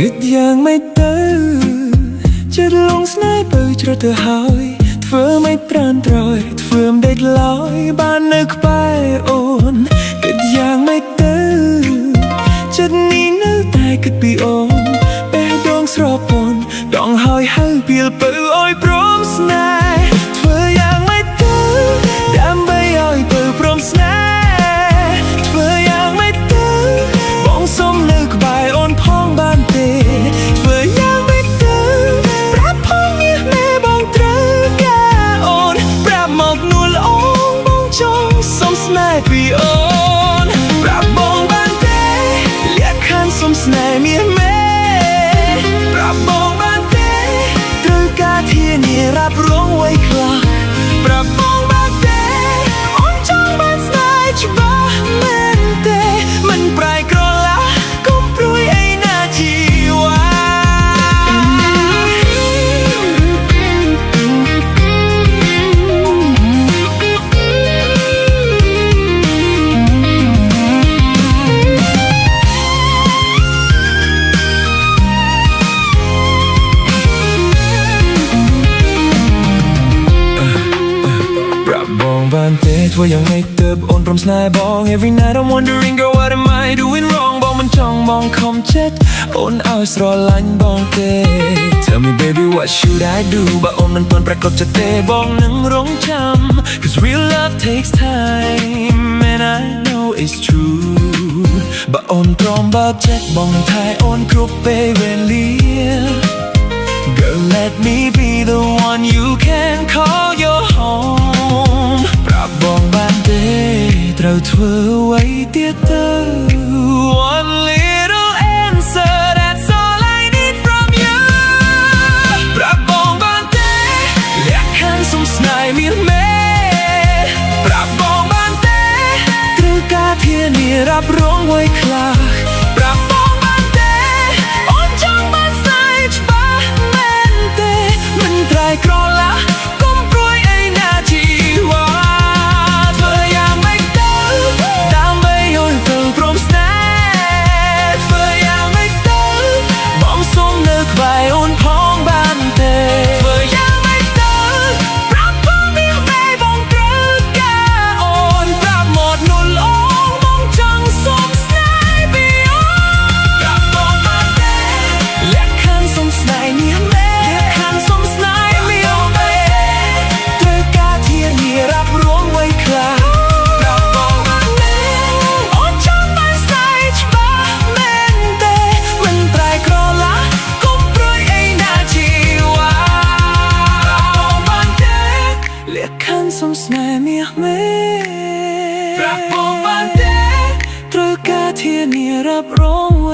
គិតយ៉ាងមិនទៅចិត្តលងស្នេហ៍បើជ្រត់ទៅហើយធ្វើមិនត្រានត្រយធ្វើមិនដេចឡើយបាននៅក្បែរអូនគិតយ៉ាងមិនទៅចិត្តនេះនៅតែគិតពីអូនបេះដូងស្រពន់ដងហើយហៅពីលពៅអើយព្រមស្នេហ៍ធ្វើយ៉ាងមិនទៅដើម្បីឲ្យពៅព្រមស្នេហ៍ធ្វើយ៉ាងមិនទៅបងសុំនៅក្បែរអូនផងបានទេធ្វើយ៉ាងមិនទៅប្រាប់ផងមាសមេបងត្រូវការអូនប្រាប់មកនួលអូនបងចង់សុំស្នេហ៍ពីអូនប្រាប់បងបានទេលក្ខខណ្ឌសុំស្នេហ៍មាសមេប្រាប់បងបានទេត្រូវការធានារ៉ាប់រងໄວខ្លះប្រាប់បងបានទេអូនចង់បានស្នេហ៍ច្បាស់មែនទេមិនប្រែក្រឡាកុំព្រួយអីណាជីវ៉ាបានទេធ្វើយ៉ាងម៉េចទៅអូនព្រមស្នេហ៍បង Every night I'm wondering girl what am I doing wrong បងមិនចង់បងខំចិត្តអូនឲ្យស្រឡាញ់បងទេ Tell me baby what should I do បើអូនមិនទាន់ប្រកបចិត្តទេបងនឹងរងចាំ Cause real love takes time and I know it's true បើអូនព្រមបើចិត្តបងនឹងថែអូនគ្រប់ពេលវេលា Girl let me be the one you can call your home ប្រាប់បងបានទេត្រូវធ្វើអ្វីទៀតទៅ One little answer that's all I need from you ប្រាប់បងបានទេលក្ខខណ្ឌសុំស្នេហ៍មាសមេប្រាប់បងបានទេត្រូវការធានារ៉ាប់រងໄວខ្លះប្រាប់បងបានទេអូនចង់បានស្នេហ៍ច្បាស់មែនទេមិនត្រែក្រឡាកុំព្រួយអីណាជីវ៉ាធ្វើយ៉ាងម៉េចទៅដើម្បីឲ្យទៅព្រមស្នេហ៍ធ្វើយ៉ាងម៉េចទៅបងសុំនៅក្បែរអូនផងបានទេធ្វើយ៉ាងម៉េចទៅប្រាប់ផងមាសមេបងត្រូវការអូនប្រាប់មកនួលអូនបងចង់សុំស្នេហ៍ពីអូនប្រាប់បងបានទេលក្ខខណ្ឌសុំស្នេហ៍មាសមេសុំស្នេហ៍មាសមេត្រូវការធានារ៉ាប់រងໄວខ្លះប្រាប់បងបានទេអូនចង់បានស្នេហ៍ច្បាស់មែនទេមិនត្រែក្រឡាកុំព្រួយអីណាជីវ៉ាប្រាប់បងបានទេលក្ខខណ្ឌសុំស្នេហ៍មាសមេប្រាប់បងបានទេត្រូវការធានារ៉ាប់រងໄວ